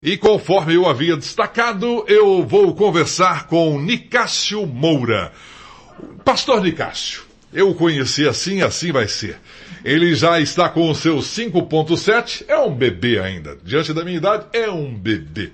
E conforme eu havia destacado, eu vou conversar com Nicásio Moura. Pastor Nicásio, eu o conheci assim, assim vai ser. Ele já está com os seus 5.7, é um bebê ainda. Diante da minha idade, é um bebê.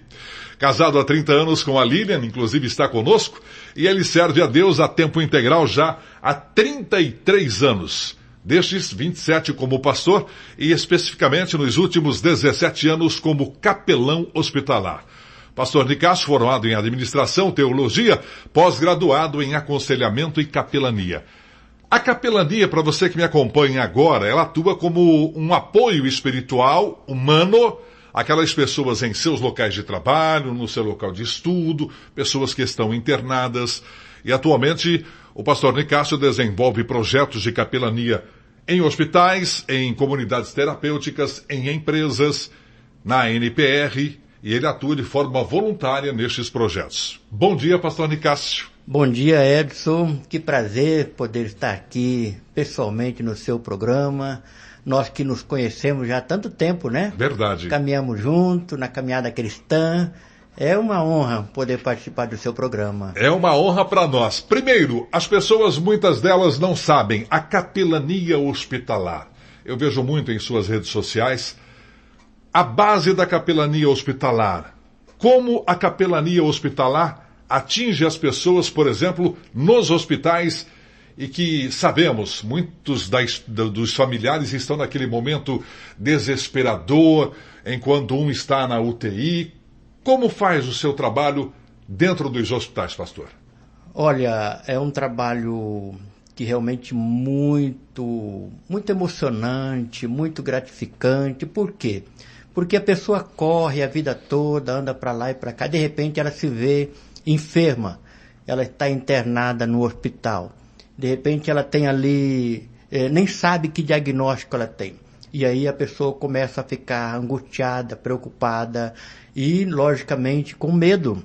Casado há 30 anos com a Lilian, inclusive está conosco, e ele serve a Deus a tempo integral já há 33 anos. Destes 27 como pastor e especificamente nos últimos 17 anos como capelão hospitalar. Pastor Nicásio, formado em administração, teologia, pós-graduado em aconselhamento e capelania. A capelania, para você que me acompanha agora, ela atua como um apoio espiritual, humano, aquelas pessoas em seus locais de trabalho, no seu local de estudo, pessoas que estão internadas. E atualmente o pastor Nicásio desenvolve projetos de capelania em hospitais, em comunidades terapêuticas, em empresas, na NPR, e ele atua de forma voluntária nestes projetos. Bom dia, pastor Nicásio. Bom dia, Edson. Que prazer poder estar aqui pessoalmente no seu programa. Nós que nos conhecemos já há tanto tempo, né? Verdade. Caminhamos junto na caminhada cristã. É uma honra poder participar do seu programa. É uma honra para nós. Primeiro, as pessoas, muitas delas não sabem, a capelania hospitalar. Eu vejo muito em suas redes sociais. A base da capelania hospitalar. Como a capelania hospitalar atinge as pessoas, por exemplo, nos hospitais, e que sabemos, muitos dos familiares estão naquele momento desesperador, enquanto um está na UTI. Como faz o seu trabalho dentro dos hospitais, pastor? Olha, é um trabalho que realmente muito emocionante, muito gratificante. Por quê? Porque a pessoa corre a vida toda, anda para lá e para cá, de repente ela se vê enferma, ela está internada no hospital. De repente ela tem ali, nem sabe que diagnóstico ela tem. E aí a pessoa começa a ficar angustiada, preocupada e, logicamente, com medo.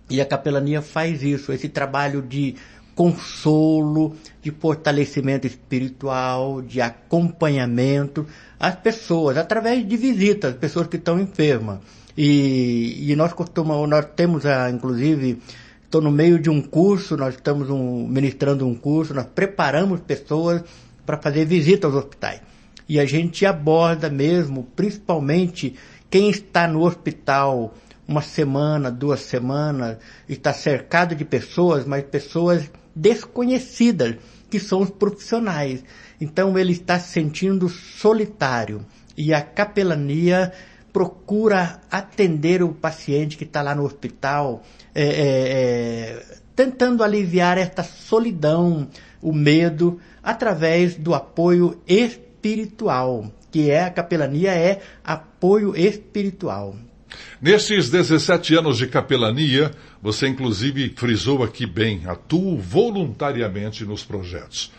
E a capelania faz isso, esse trabalho de consolo, de fortalecimento espiritual, de acompanhamento às pessoas, através de visitas, pessoas que estão enfermas. E nós temos, inclusive, estou no meio de um curso, nós estamos ministrando um curso, nós preparamos pessoas para fazer visita aos hospitais. E a gente aborda mesmo, principalmente, quem está no hospital uma semana, 2 semanas, está cercado de pessoas, mas pessoas desconhecidas, que são os profissionais. Então ele está se sentindo solitário. E a capelania procura atender o paciente que está lá no hospital, tentando aliviar esta solidão, o medo, através do apoio espiritual, que a capelania é apoio espiritual. Nesses 17 anos de capelania, você inclusive frisou aqui bem, atua voluntariamente nos projetos.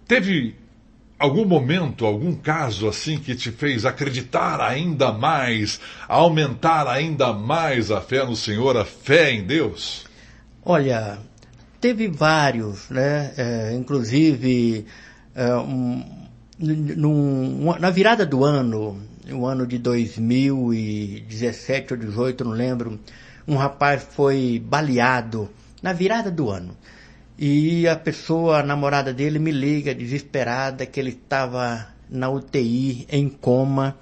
Teve algum momento, algum caso assim que te fez acreditar ainda mais, aumentar ainda mais a fé no Senhor, a fé em Deus? Olha, teve vários, né? Inclusive, na virada do ano, o ano de 2017 ou 2018, não lembro, um rapaz foi baleado na virada do ano. E a namorada dele, me liga desesperada que ele estava na UTI, em coma.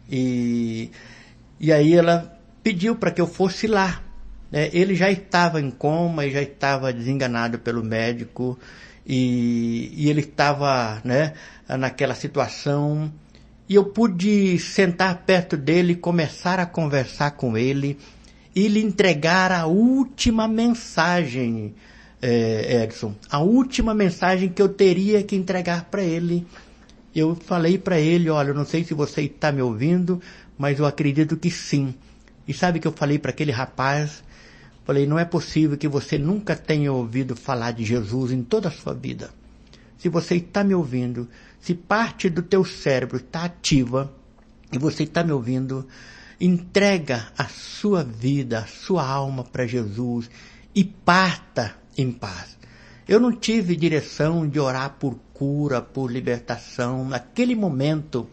E aí ela pediu para que eu fosse lá. Ele já estava em coma e já estava desenganado pelo médico. E ele estava, naquela situação. E eu pude sentar perto dele, começar a conversar com ele e lhe entregar a última mensagem, Edson. A última mensagem que eu teria que entregar para ele. Eu falei para ele, olha, eu não sei se você está me ouvindo, mas eu acredito que sim. E sabe o que eu falei para aquele rapaz? Falei, não é possível que você nunca tenha ouvido falar de Jesus em toda a sua vida. Se você está me ouvindo, se parte do teu cérebro está ativa e você está me ouvindo, entrega a sua vida, a sua alma para Jesus e parta em paz. Eu não tive direção de orar por cura, por libertação. Naquele momento,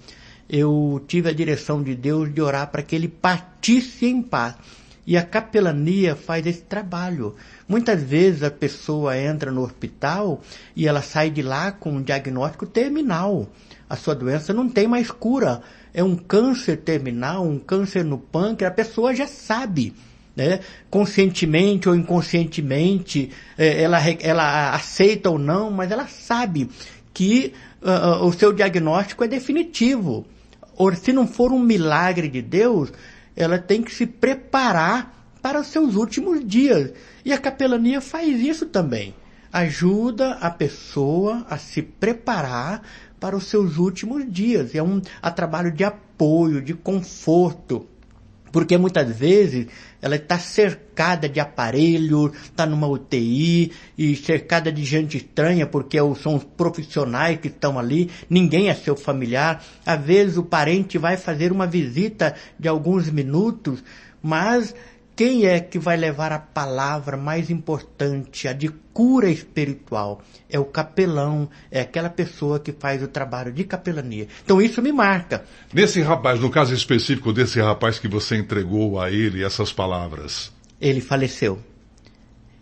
eu tive a direção de Deus de orar para que ele partisse em paz. E a capelania faz esse trabalho. Muitas vezes a pessoa entra no hospital e ela sai de lá com um diagnóstico terminal. A sua doença não tem mais cura. É um câncer terminal, um câncer no pâncreas, a pessoa já sabe, né? Conscientemente ou inconscientemente, ela aceita ou não, mas ela sabe que o seu diagnóstico é definitivo. Ou se não for um milagre de Deus, ela tem que se preparar para os seus últimos dias. E a capelania faz isso também. Ajuda a pessoa a se preparar para os seus últimos dias. É um trabalho de apoio, de conforto. Porque muitas vezes ela está cercada de aparelhos, está numa UTI e cercada de gente estranha, porque são os profissionais que estão ali, ninguém é seu familiar. Às vezes o parente vai fazer uma visita de alguns minutos, mas quem é que vai levar a palavra mais importante, a de cura espiritual? É o capelão, é aquela pessoa que faz o trabalho de capelania. Então isso me marca. Nesse rapaz, no caso específico desse rapaz que você entregou a ele essas palavras. Ele faleceu.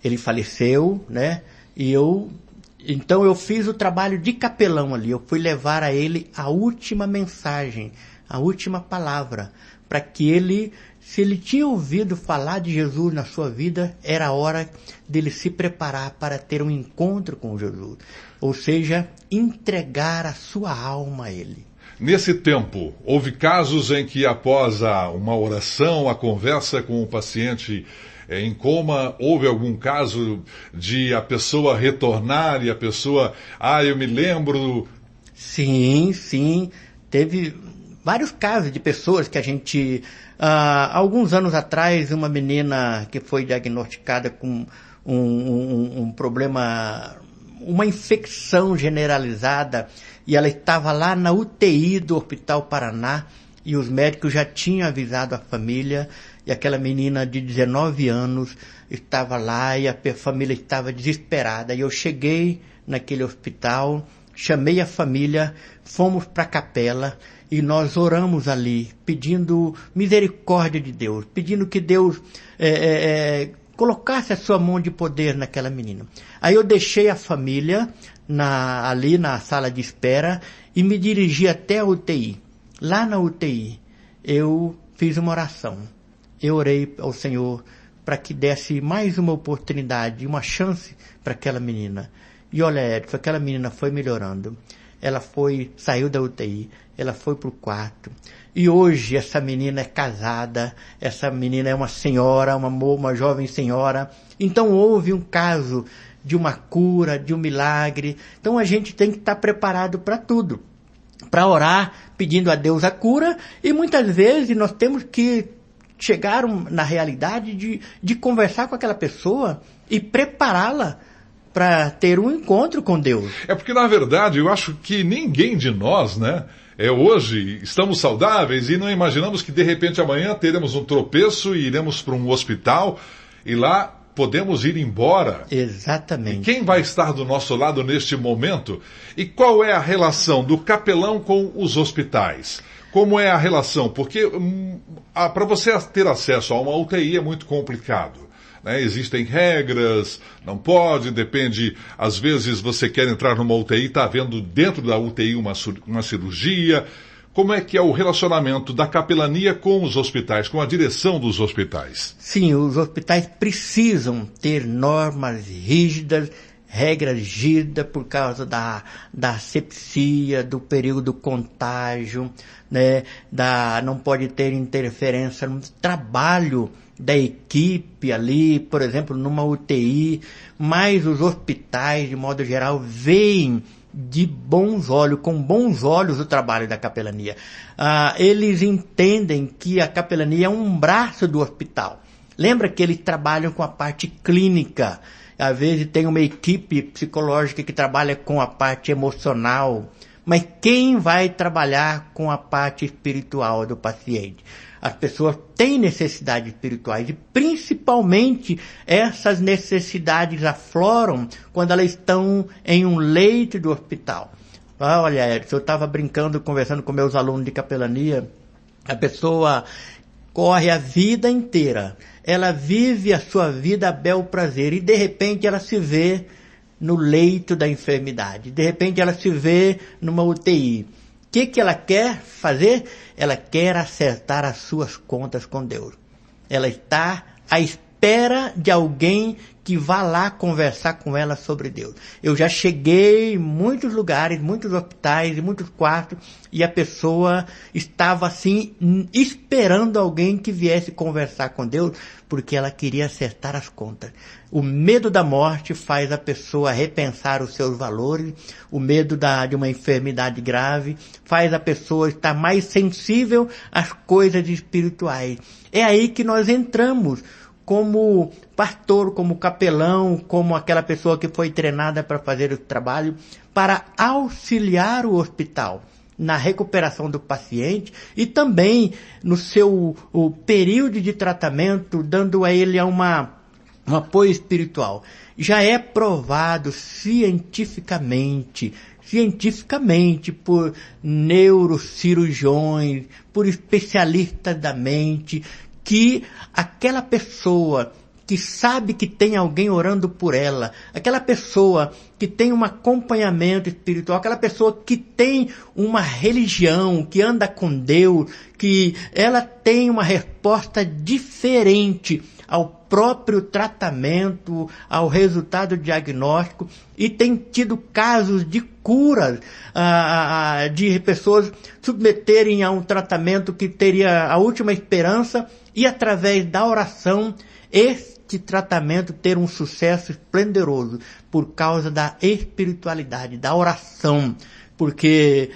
Ele faleceu, né? Então eu fiz o trabalho de capelão ali. Eu fui levar a ele a última mensagem, a última palavra, para que ele, se ele tinha ouvido falar de Jesus na sua vida, era a hora dele se preparar para ter um encontro com Jesus. Ou seja, entregar a sua alma a ele. Nesse tempo, houve casos em que após uma oração, a conversa com o paciente em coma, houve algum caso de a pessoa retornar e a pessoa, eu me lembro... Sim, teve vários casos de pessoas que a gente... alguns anos atrás, uma menina que foi diagnosticada com um problema, uma infecção generalizada, e ela estava lá na UTI do Hospital Paraná, e os médicos já tinham avisado a família, e aquela menina de 19 anos estava lá, e a família estava desesperada. E eu cheguei naquele hospital, chamei a família, fomos para a capela, e nós oramos ali, pedindo misericórdia de Deus, pedindo que Deus colocasse a sua mão de poder naquela menina. Aí eu deixei a família ali na sala de espera e me dirigi até a UTI. Lá na UTI, eu fiz uma oração. Eu orei ao Senhor para que desse mais uma oportunidade, uma chance para aquela menina. E olha, Edson, aquela menina foi melhorando. Ela saiu da UTI, ela foi para o quarto. E hoje essa menina é casada, essa menina é uma senhora, uma jovem senhora. Então houve um caso de uma cura, de um milagre. Então a gente tem que estar preparado para tudo. Para orar, pedindo a Deus a cura. E muitas vezes nós temos que chegar na realidade de conversar com aquela pessoa e prepará-la para ter um encontro com Deus. É porque, na verdade, eu acho que ninguém de nós, né? Hoje estamos saudáveis e não imaginamos que de repente amanhã teremos um tropeço e iremos para um hospital e lá podemos ir embora. Exatamente. E quem vai estar do nosso lado neste momento? E qual é a relação do capelão com os hospitais? Como é a relação? Porque para você ter acesso a uma UTI é muito complicado. Existem regras, não pode, depende, às vezes você quer entrar numa UTI, está havendo dentro da UTI uma cirurgia. Como é que é o relacionamento da capelania com os hospitais, com a direção dos hospitais? Sim, os hospitais precisam ter normas rígidas, regras rígidas por causa da asepsia, do período contágio, né? Não pode ter interferência no trabalho da equipe ali, por exemplo, numa UTI, mas os hospitais, de modo geral, veem de bons olhos, com bons olhos o trabalho da capelania. Eles entendem que a capelania é um braço do hospital. Lembra que eles trabalham com a parte clínica, às vezes tem uma equipe psicológica que trabalha com a parte emocional, mas quem vai trabalhar com a parte espiritual do paciente? As pessoas têm necessidades espirituais e principalmente essas necessidades afloram quando elas estão em um leito do hospital. Ah, olha, Edson, eu estava brincando, conversando com meus alunos de capelania, a pessoa corre a vida inteira, ela vive a sua vida a bel prazer e de repente ela se vê no leito da enfermidade, de repente ela se vê numa UTI. O que ela quer fazer? Ela quer acertar as suas contas com Deus. Ela está à espera de alguém que vá lá conversar com ela sobre Deus. Eu já cheguei em muitos lugares, muitos hospitais, em muitos quartos, e a pessoa estava assim, esperando alguém que viesse conversar com Deus, porque ela queria acertar as contas. O medo da morte faz a pessoa repensar os seus valores, o medo de uma enfermidade grave faz a pessoa estar mais sensível às coisas espirituais. É aí que nós entramos, como pastor, como capelão, como aquela pessoa que foi treinada para fazer o trabalho, para auxiliar o hospital na recuperação do paciente e também no seu período de tratamento, dando a ele um apoio espiritual. Já é provado cientificamente por neurocirurgiões, por especialistas da mente, que aquela pessoa que sabe que tem alguém orando por ela, aquela pessoa que tem um acompanhamento espiritual, aquela pessoa que tem uma religião, que anda com Deus, que ela tem uma resposta diferente ao próprio tratamento, ao resultado diagnóstico, e tem tido casos de curas de pessoas submeterem a um tratamento que teria a última esperança e através da oração este tratamento ter um sucesso esplendoroso por causa da espiritualidade, da oração, porque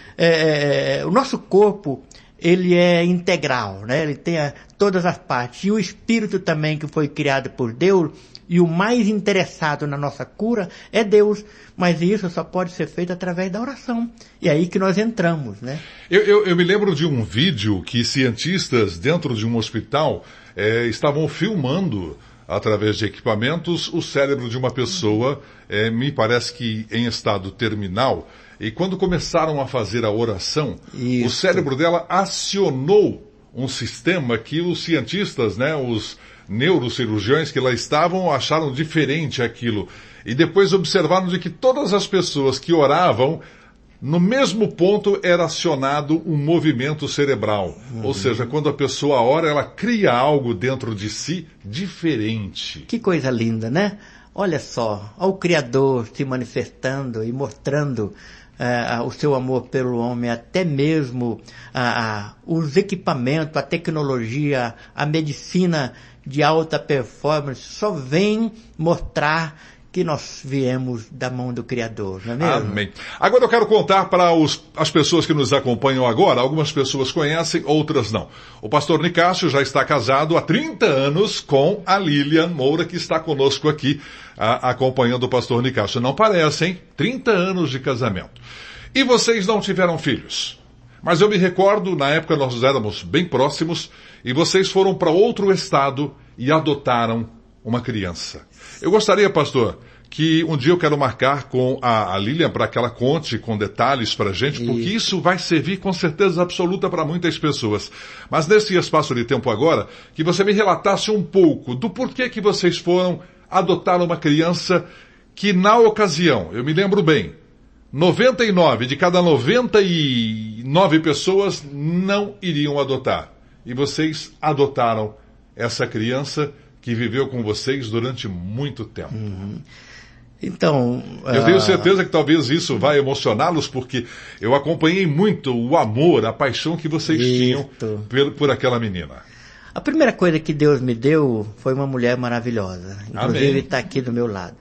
o nosso corpo ele é integral, né? Ele tem todas as partes, e o espírito também que foi criado por Deus, e o mais interessado na nossa cura é Deus, mas isso só pode ser feito através da oração, e é aí que nós entramos, né? Eu me lembro de um vídeo que cientistas dentro de um hospital estavam filmando através de equipamentos o cérebro de uma pessoa, me parece que em estado terminal, e quando começaram a fazer a oração, o cérebro dela acionou um sistema que os cientistas, né, os neurocirurgiões que lá estavam, acharam diferente aquilo. E depois observaram de que todas as pessoas que oravam, no mesmo ponto era acionado um movimento cerebral. Ou seja, quando a pessoa ora, ela cria algo dentro de si diferente. Que coisa linda, né? Olha só, o Criador se manifestando e mostrando o seu amor pelo homem, até mesmo os equipamentos, a tecnologia, a medicina de alta performance só vem mostrar que nós viemos da mão do Criador, não é mesmo? Amém. Agora eu quero contar para as pessoas que nos acompanham agora, algumas pessoas conhecem, outras não. O pastor Nicásio já está casado há 30 anos com a Lilian Moura, que está conosco aqui, acompanhando o pastor Nicásio. Não parece, hein? 30 anos de casamento. E vocês não tiveram filhos. Mas eu me recordo, na época nós éramos bem próximos, e vocês foram para outro estado e adotaram uma criança. Eu gostaria, pastor, que um dia eu quero marcar com a Lilian para que ela conte com detalhes para a gente, porque isso vai servir com certeza absoluta para muitas pessoas. Mas nesse espaço de tempo agora, que você me relatasse um pouco do porquê que vocês foram adotar uma criança que na ocasião, eu me lembro bem, 99 de cada 99 pessoas não iriam adotar. E vocês adotaram essa criança que viveu com vocês durante muito tempo. Então, eu tenho certeza que talvez isso vai emocioná-los, porque eu acompanhei muito o amor, a paixão que vocês tinham por aquela menina. A primeira coisa que Deus me deu foi uma mulher maravilhosa. Inclusive está aqui do meu lado.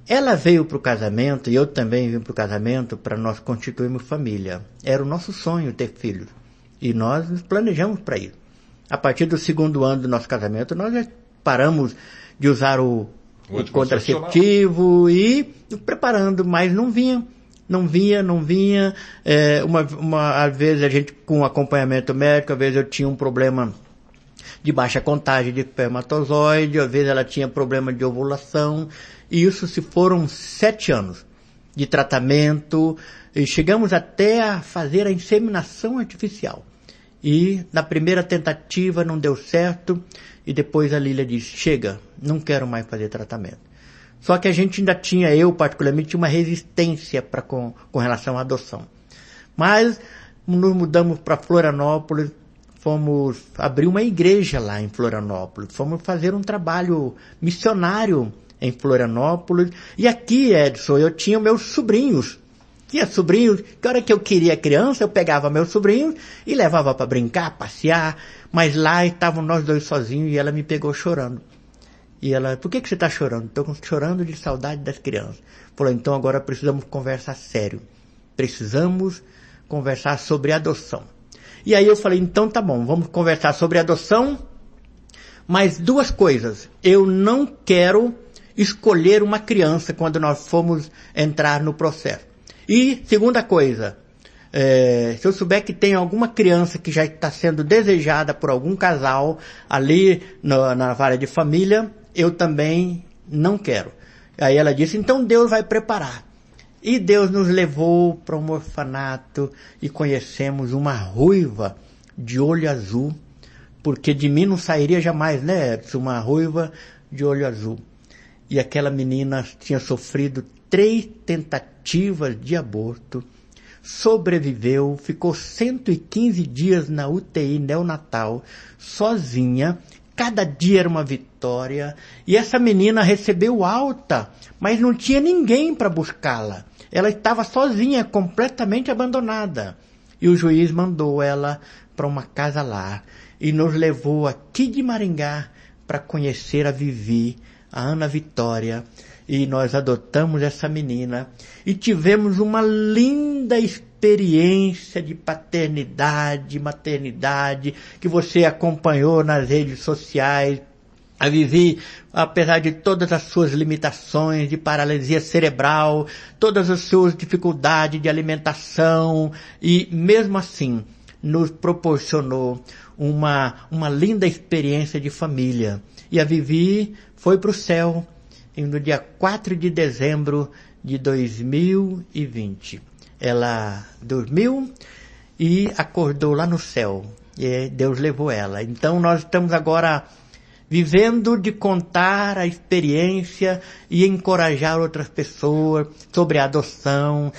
Ela veio para o casamento, e eu também vim para o casamento, para nós constituirmos família. Era o nosso sonho ter filhos. E nós nos planejamos para isso. A partir do 2º ano do nosso casamento, nós já paramos de usar o contraceptivo e preparando, mas não vinha. Às vezes a gente com acompanhamento médico, às vezes eu tinha um problema de baixa contagem de espermatozoide, às vezes ela tinha problema de ovulação, e isso se foram 7 anos. de tratamento, e chegamos até a fazer a inseminação artificial. E na primeira tentativa não deu certo, e depois a Lília disse, chega, não quero mais fazer tratamento. Só que a gente ainda tinha, eu particularmente, uma resistência com relação à adoção. Mas nos mudamos para Florianópolis, fomos abrir uma igreja lá em Florianópolis, fomos fazer um trabalho missionário em Florianópolis. E aqui, Edson, eu tinha meus sobrinhos. Tinha sobrinhos, que a hora que eu queria criança, eu pegava meus sobrinhos e levava para brincar, passear. Mas lá estavam nós dois sozinhos e ela me pegou chorando. E ela, por que você está chorando? Estou chorando de saudade das crianças. Falou, então agora precisamos conversar sério. Precisamos conversar sobre adoção. E aí eu falei, então tá bom, vamos conversar sobre adoção, mas duas coisas. Eu não quero escolher uma criança quando nós formos entrar no processo. E, segunda coisa, se eu souber que tem alguma criança que já está sendo desejada por algum casal ali na vara de família, eu também não quero. Aí ela disse, então Deus vai preparar. E Deus nos levou para um orfanato e conhecemos uma ruiva de olho azul, porque de mim não sairia jamais, né, Edson? Uma ruiva de olho azul. E aquela menina tinha sofrido 3 tentativas de aborto, sobreviveu, ficou 115 dias na UTI neonatal, sozinha, cada dia era uma vitória, e essa menina recebeu alta, mas não tinha ninguém para buscá-la. Ela estava sozinha, completamente abandonada. E o juiz mandou ela para uma casa lá e nos levou aqui de Maringá para conhecer a Vivi, a Ana Vitória, e nós adotamos essa menina e tivemos uma linda experiência de paternidade, maternidade, que você acompanhou nas redes sociais. A Vivi, apesar de todas as suas limitações de paralisia cerebral, todas as suas dificuldades de alimentação, e mesmo assim nos proporcionou uma linda experiência de família. E a Vivi foi para o céu no dia 4 de dezembro de 2020. Ela dormiu e acordou lá no céu. E Deus levou ela. Então nós estamos agora vivendo de contar a experiência e encorajar outras pessoas sobre a adoção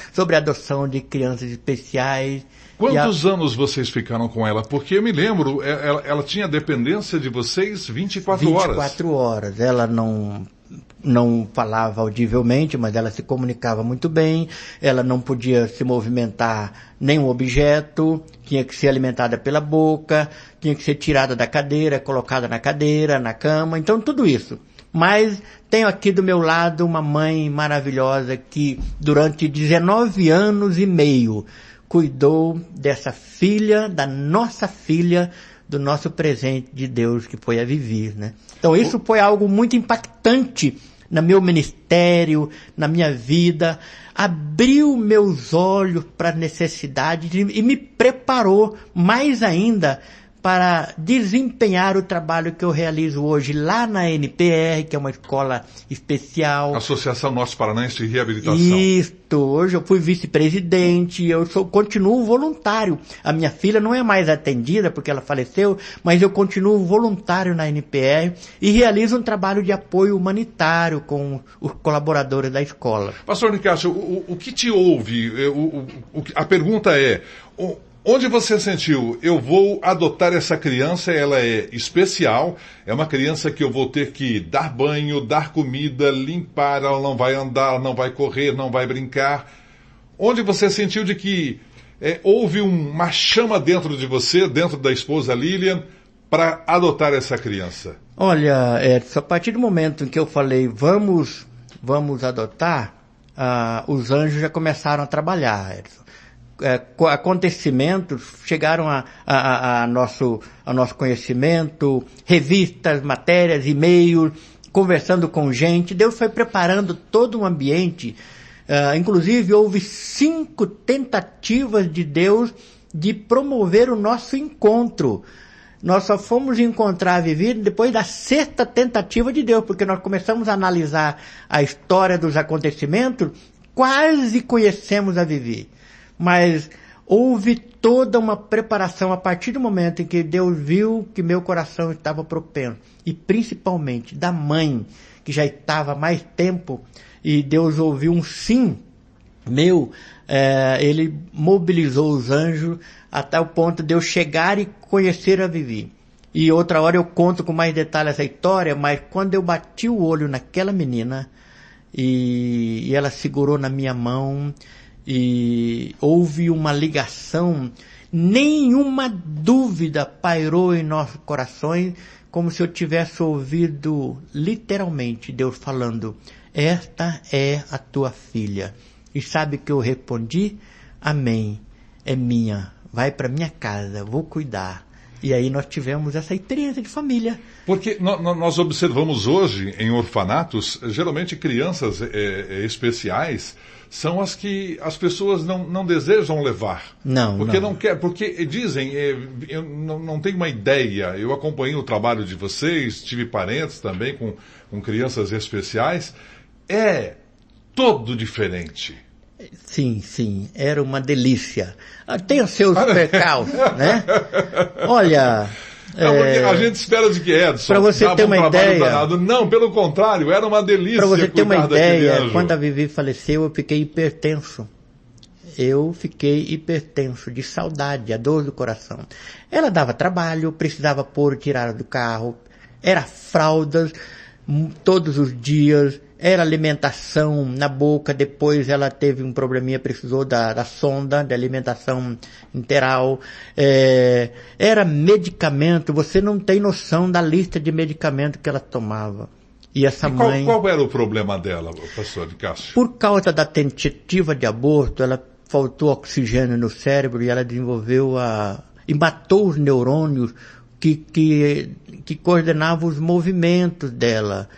de crianças especiais. Quantos anos vocês ficaram com ela? Porque eu me lembro, ela tinha dependência de vocês 24 horas. 24 horas. Ela não falava audivelmente, mas ela se comunicava muito bem. Ela não podia se movimentar nenhum objeto, tinha que ser alimentada pela boca, tinha que ser tirada da cadeira, colocada na cadeira, na cama, então tudo isso. Mas tenho aqui do meu lado uma mãe maravilhosa que durante 19 anos e meio cuidou dessa filha, da nossa filha, do nosso presente de Deus, que foi a Vivi, né? Então isso foi algo muito impactante no meu ministério, na minha vida, abriu meus olhos para a necessidade e me preparou mais ainda para desempenhar o trabalho que eu realizo hoje lá na NPR, que é uma escola especial. Associação Norte Paranaense de Reabilitação. Isto, hoje eu fui vice-presidente, continuo voluntário. A minha filha não é mais atendida porque ela faleceu, mas eu continuo voluntário na NPR e realizo um trabalho de apoio humanitário com os colaboradores da escola. Pastor Nicásio, o que te ouve? A pergunta é, onde você sentiu, eu vou adotar essa criança, ela é especial, é uma criança que eu vou ter que dar banho, dar comida, limpar, ela não vai andar, não vai correr, não vai brincar. Onde você sentiu de que houve uma chama dentro de você, dentro da esposa Lilian, para adotar essa criança? Olha, Edson, a partir do momento em que eu falei, vamos adotar, os anjos já começaram a trabalhar, Edson. Acontecimentos chegaram a nosso conhecimento, revistas, matérias, e-mails, conversando com gente. Deus foi preparando todo um ambiente. Inclusive, houve 5 tentativas de Deus de promover o nosso encontro. Nós só fomos encontrar a Vivi depois da 6ª tentativa de Deus, porque nós começamos a analisar a história dos acontecimentos. quase conhecemos a Vivi, mas houve toda uma preparação a partir do momento em que Deus viu que meu coração estava propenso, e principalmente da mãe, que já estava há mais tempo, e Deus ouviu um sim meu, ele mobilizou os anjos até o ponto de eu chegar e conhecer a Vivi. E outra hora eu conto com mais detalhes essa história, mas quando eu bati o olho naquela menina, e ela segurou na minha mão, e houve uma ligação, nenhuma dúvida pairou em nossos corações, como se eu tivesse ouvido literalmente Deus falando: esta é a tua filha. E sabe que eu respondi? Amém, é minha, vai para minha casa, vou cuidar. E aí nós tivemos essa experiência de família. Porque nós observamos hoje em orfanatos, geralmente crianças especiais são as que as pessoas não desejam levar. Porque não quer, porque dizem, eu não tenho uma ideia, eu acompanhei o trabalho de vocês, tive parentes também com crianças especiais, é todo diferente. Sim, era uma delícia. Tem os seus percalços, né? Olha... porque a gente espera de que Edson para você ter uma ideia, danado. Não, pelo contrário, era uma delícia. Para você ter uma ideia, quando a Vivi faleceu, eu fiquei hipertenso. De saudade, a dor do coração. Ela dava trabalho, precisava pôr, tirar do carro, era fraldas todos os dias, era alimentação na boca, depois ela teve um probleminha, precisou da sonda de alimentação enteral, era medicamento, você não tem noção da lista de medicamentos que ela tomava. E essa mãe... Qual era o problema dela, pastor Nicásio? Por causa da tentativa de aborto, ela faltou oxigênio no cérebro e ela desenvolveu e matou os neurônios que coordenavam os movimentos dela.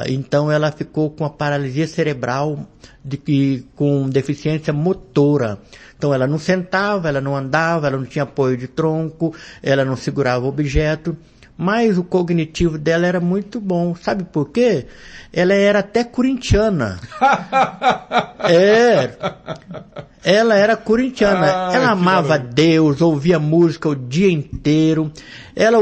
Então ela ficou com a paralisia cerebral com deficiência motora. Então ela não sentava, ela não andava, ela não tinha apoio de tronco, ela não segurava objeto, mas o cognitivo dela era muito bom. Sabe por quê? Ela era até corintiana. Ela era corintiana. Ela amava Deus, ouvia música o dia inteiro. Ela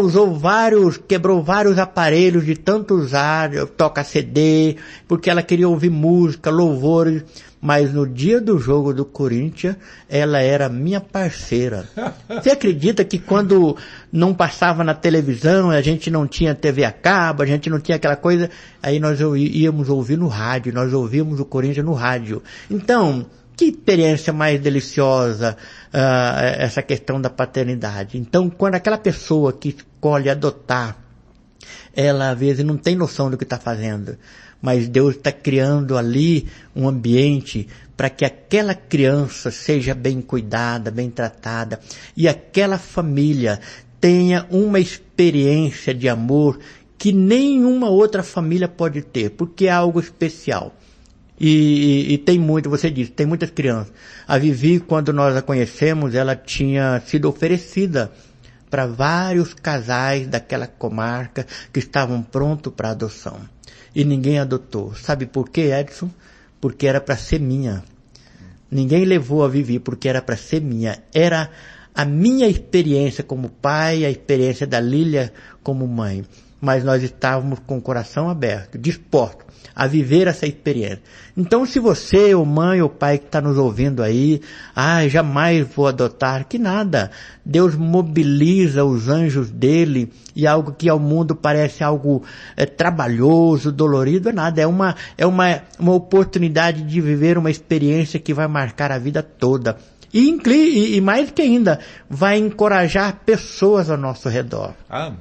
quebrou vários aparelhos de tanto usar, toca CD, porque ela queria ouvir música, louvores. Mas no dia do jogo do Corinthians, ela era minha parceira. Você acredita que quando não passava na televisão, a gente não tinha TV a cabo, a gente não tinha aquela coisa, aí nós íamos ouvir no rádio, nós ouvíamos o Corinthians no rádio. Então, que experiência mais deliciosa essa questão da paternidade. Então, quando aquela pessoa que escolhe adotar, ela às vezes não tem noção do que está fazendo, mas Deus está criando ali um ambiente para que aquela criança seja bem cuidada, bem tratada, e aquela família tenha uma experiência de amor que nenhuma outra família pode ter, porque é algo especial. E tem você disse, tem muitas crianças. A Vivi, quando nós a conhecemos, ela tinha sido oferecida para vários casais daquela comarca que estavam prontos para adoção. E ninguém adotou. Sabe por quê, Edson? Porque era para ser minha. Ninguém levou a Vivi porque era para ser minha. Era a minha experiência como pai, a experiência da Lília como mãe. Mas nós estávamos com o coração aberto, dispostos a viver essa experiência. Então, se você, ou mãe, ou pai que está nos ouvindo aí, jamais vou adotar, que nada. Deus mobiliza os anjos dele, e algo que ao mundo parece algo trabalhoso, dolorido, é nada. É uma oportunidade de viver uma experiência que vai marcar a vida toda. E mais que ainda, vai encorajar pessoas ao nosso redor.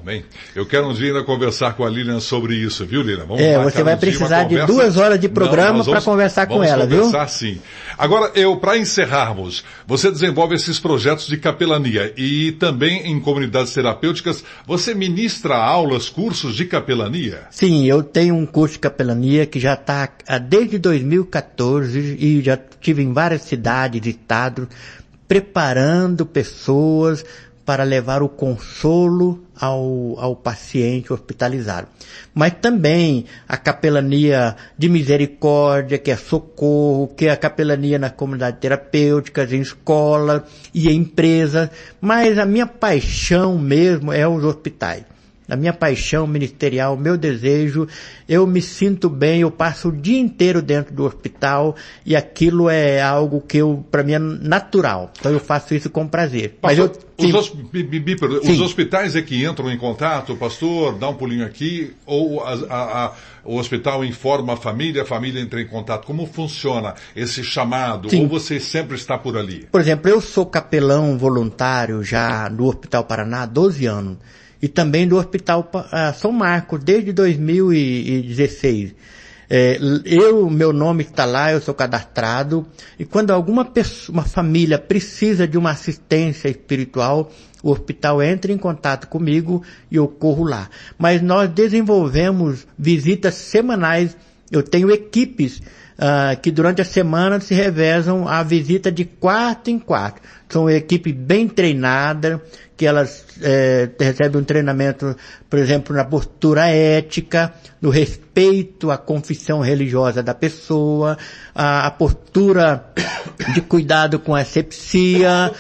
Bem. Eu quero um dia ainda conversar com a Lilian sobre isso, viu, Lilian? Você vai precisar de 2 horas de programa para conversar com ela, viu? Vamos conversar, sim. Agora, para encerrarmos, você desenvolve esses projetos de capelania e também em comunidades terapêuticas, você ministra aulas, cursos de capelania? Sim, eu tenho um curso de capelania que já está desde 2014 e já tive em várias cidades e estados, preparando pessoas para levar o consolo ao paciente hospitalizado. Mas também a capelania de misericórdia, que é socorro, que é a capelania nas comunidades terapêuticas, em escola e em empresas. Mas a minha paixão mesmo é os hospitais. A minha paixão ministerial, o meu desejo, eu me sinto bem, eu passo o dia inteiro dentro do hospital e aquilo é algo que para mim é natural. Então eu faço isso com prazer. Pastor, os hospitais é que entram em contato, pastor, dá um pulinho aqui, ou o hospital informa a família entra em contato. Como funciona esse chamado? Sim. Ou você sempre está por ali? Por exemplo, eu sou capelão voluntário já no Hospital Paraná há 12 anos. E também do Hospital São Marcos, desde 2016. Meu nome está lá, eu sou cadastrado, e quando uma família precisa de uma assistência espiritual, o hospital entra em contato comigo e eu corro lá. Mas nós desenvolvemos visitas semanais, eu tenho equipes que durante a semana se revezam a visita de quarto em quarto. São uma equipe bem treinada, que elas recebem um treinamento, por exemplo, na postura ética, no respeito à confissão religiosa da pessoa, a postura de cuidado com a asepsia,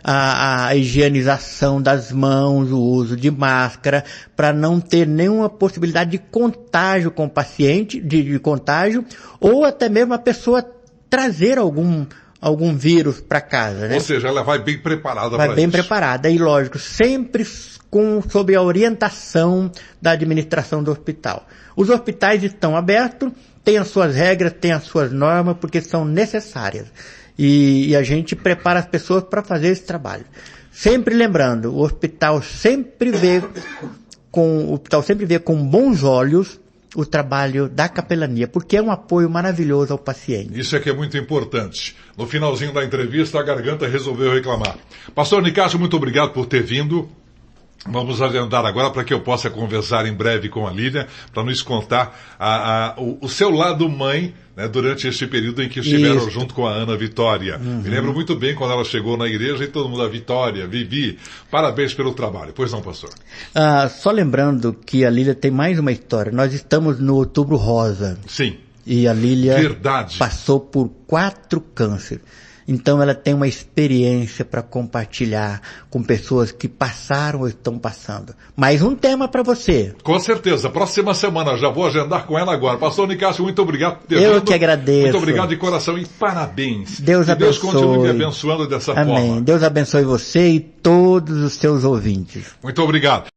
a higienização das mãos, o uso de máscara, para não ter nenhuma possibilidade de contágio com o paciente, de contágio, ou até mesmo a pessoa trazer algum vírus para casa, né? Ou seja, ela vai bem preparada para isso. Vai bem preparada, e lógico, sempre sob a orientação da administração do hospital. Os hospitais estão abertos, têm as suas regras, têm as suas normas, porque são necessárias. E a gente prepara as pessoas para fazer esse trabalho. Sempre lembrando, o hospital sempre vê com bons olhos o trabalho da capelania, porque é um apoio maravilhoso ao paciente. Isso é que é muito importante. No finalzinho da entrevista, a garganta resolveu reclamar. Pastor Nicásio, muito obrigado por ter vindo. Vamos agendar agora para que eu possa conversar em breve com a Lília, para nos contar o seu lado mãe, né, durante este período em que estiveram junto com a Ana Vitória. Uhum. Me lembro muito bem quando ela chegou na igreja e todo mundo, a Vitória, Vivi, parabéns pelo trabalho. Pois não, pastor? Só lembrando que a Lília tem mais uma história. Nós estamos no Outubro Rosa. Sim. E a Lília Verdade. Passou por 4 cânceres. Então ela tem uma experiência para compartilhar com pessoas que passaram ou estão passando. Mais um tema para você. Com certeza. Próxima semana já vou agendar com ela agora. Pastor Nicásio, muito obrigado por ter vindo. Eu que agradeço. Muito obrigado de coração e parabéns. Deus abençoe. Deus continue me abençoando dessa Amém. forma. Deus abençoe você e todos os seus ouvintes. Muito obrigado.